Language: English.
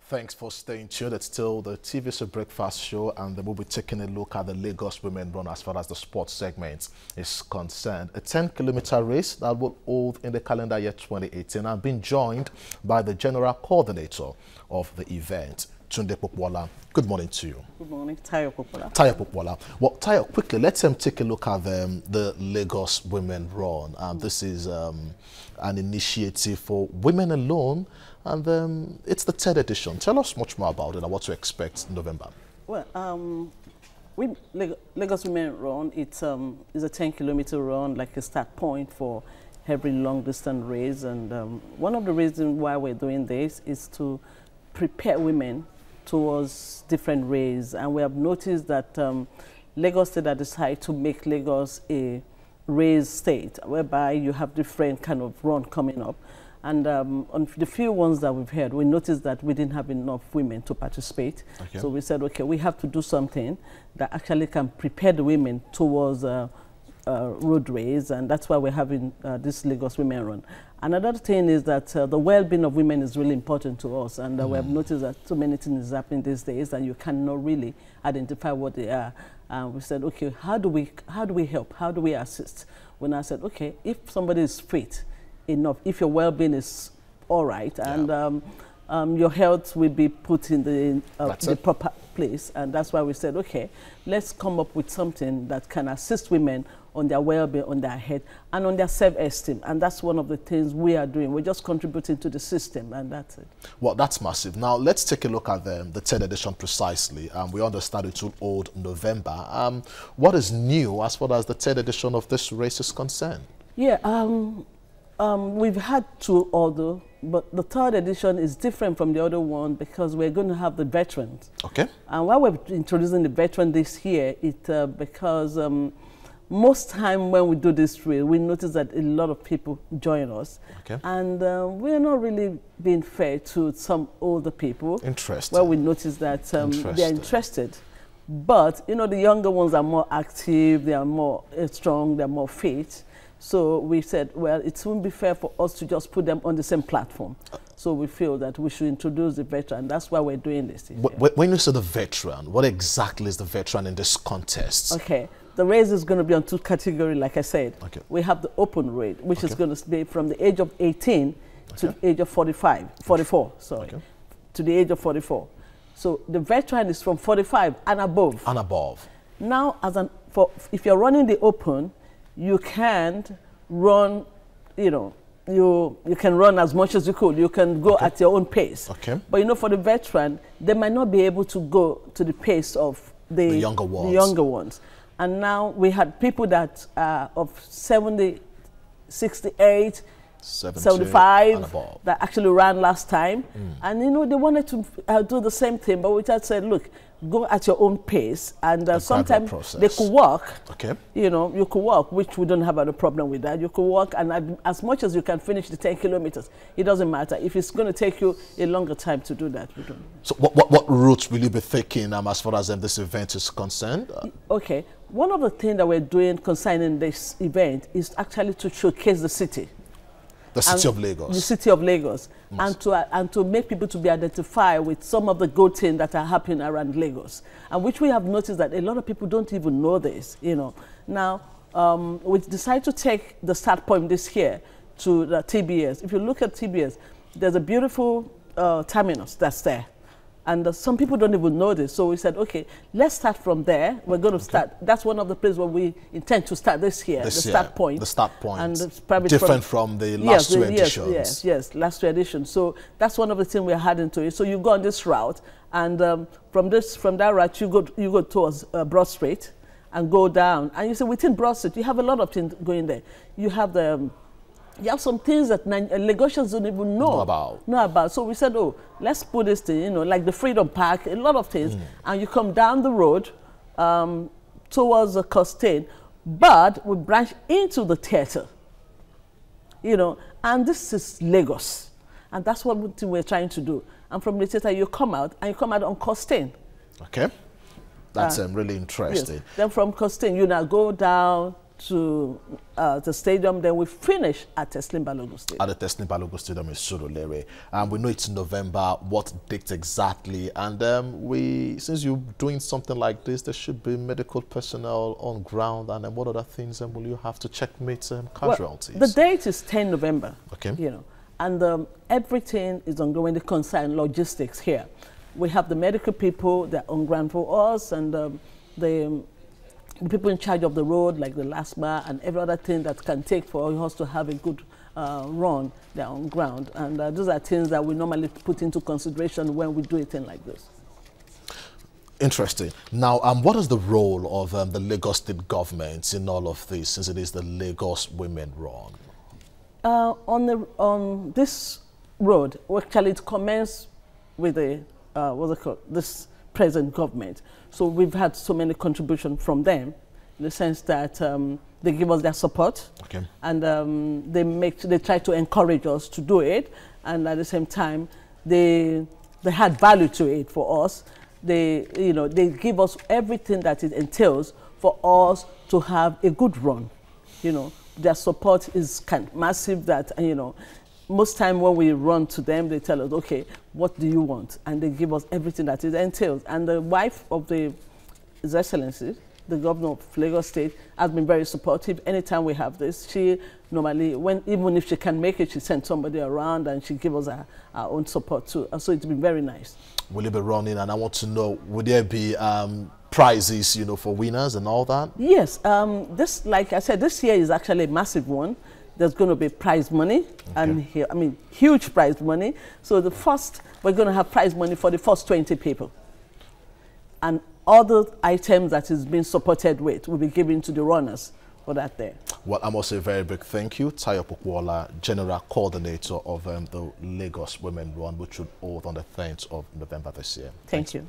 Thanks for staying tuned. It's still the TVC Breakfast Show, and we'll be taking a look at the Lagos Women Run as far as the sports segment is concerned. A 10-kilometer race that will hold in the calendar year 2018. I'm being joined by the general coordinator of the event, Tunde Popwala. Good morning to you. Good morning, Tayo Popwala. Tayo Popwala. Well, Tayo, quickly, let's take a look at the Lagos Women Run. This is an initiative for women alone, and it's the 3rd edition. Tell us much more about it and what to expect in November. Well, Lagos Women Run, it's a 10-kilometer run, like a start point for every long-distance race. And one of the reasons why we're doing this is to prepare women towards different races. And we have noticed that Lagos State has decided to make Lagos a race state, whereby you have different kind of run coming up. And on the few ones that we've had, we noticed that we didn't have enough women to participate. Okay. So we said, okay, we have to do something that actually can prepare the women towards road race, and that's why we're having this Lagos Women Run. Another thing is that the well-being of women is really important to us, and we have noticed that so many things are happening these days, and you cannot really identify what they are. We said, okay, how do we help? How do we assist? When I said, okay, if somebody is fit enough, if your well-being is all right, and your health will be put in the proper place, and that's why we said, okay, let's come up with something that can assist women on their well-being, on their head, and on their self-esteem. And that's one of the things we are doing. We're just contributing to the system, and that's it. Well, that's massive. Now, let's take a look at the 10th edition precisely. We understand it will hold November. What is new as far as the 10th edition of this race is concerned? Yeah, we've had 2 other, but the 3rd edition is different from the other one because we're going to have the veterans. Okay. And why we're introducing the veteran this year, because most time when we do this race, we notice that a lot of people join us. Okay. And we're not really being fair to some older people. Interesting. Where we notice that they're interested. But, you know, the younger ones are more active, they are more strong, they're more fit. So we said, well, it wouldn't be fair for us to just put them on the same platform. So we feel that we should introduce the veteran. That's why we're doing this. When you say the veteran, what exactly is the veteran in this contest? Okay. The race is going to be on 2 categories, like I said. Okay. We have the open race, which is going to be from the age of 18 to the age of 44, sorry, to the age of 44. So the veteran is from 45 and above. And above. Now, if you're running the open, you can't run, you know, you can run as much as you could. You can go at your own pace. Okay. But, you know, for the veteran, they might not be able to go to the pace of the younger ones. And now we had people that are of 70, 68, 75 that actually ran last time. And, you know, they wanted to do the same thing, but we just said, look, go at your own pace. And sometimes they could walk. Okay. You know, you could walk, which we don't have a problem with that. You could walk, and as much as you can finish the 10 kilometers, it doesn't matter. If it's going to take you a longer time to do that, we don't. So what routes will you be taking as far as this event is concerned? Okay. One of the things that we're doing concerning this event is actually to showcase the city. The city of Lagos. The city of Lagos. And to make people to be identified with some of the good things that are happening around Lagos. And which we have noticed that a lot of people don't even know this, you know. Now, we decided to take the start point this year to the TBS. If you look at TBS, there's a beautiful terminus that's there. And some people don't even know this. So we said, okay, let's start from there. We're going to start. That's one of the places where we intend to start this year, the start point. The start point. And it's probably different from the last 2 editions. Yes, last 2 editions. So that's one of the things we're adding to it. So you go on this route, and from that route, you go towards Broad Street and go down. And you see, within Broad Street, you have a lot of things going there. You have some things that Lagosians don't even know about. So we said, oh, let's put this thing, you know, like the Freedom Park, a lot of things. And you come down the road towards the Costain, but we branch into the theater, you know, and this is Lagos. And that's what we're trying to do. And from the theater, you come out, and you come out on Costain. Okay. That's really interesting. Yes. Then from Costain, you now go down to the stadium, then we finish at Teslim Balogun Stadium. At the Teslim Balogun Stadium in Surulere. We know it's November. What date exactly? And since you're doing something like this, there should be medical personnel on ground. And what other things will you have to checkmate casualties? Well, the date is 10 November. Okay. You know, and everything is ongoing. The concern logistics here. We have the medical people that are on ground for us, and the people in charge of the road, like the last bar and every other thing that can take for us to have a good run, they're on ground. And those are things that we normally put into consideration when we do a thing like this. Interesting. Now, what is the role of the Lagos State government in all of this, since it is the Lagos Women Run? On this road, actually it commenced with the this present government. So we've had so many contributions from them, in the sense that they give us their support, okay, and they try to encourage us to do it, and at the same time they had value to it for us. They give us everything that it entails for us to have a good run. You know, their support is kind of massive. That most time when we run to them, they tell us, okay, what do you want? And they give us everything that it entails. And the wife of His Excellency, the governor of Lagos State, has been very supportive. Anytime we have this, she normally, even if she can make it, she sends somebody around and she gives us our own support too. So it's been very nice. Will you be running? And I want to know, would there be prizes, for winners and all that? Yes. This, like I said, this year is actually a massive one. There's going to be prize money, okay, and huge prize money. So we're going to have prize money for the first 20 people. And other items that is being supported with will be given to the runners for that day. Well, I must say a very big thank you, Tayo Pokwola, General Coordinator of the Lagos Women Run, which should hold on the 10th of November this year. Thank you.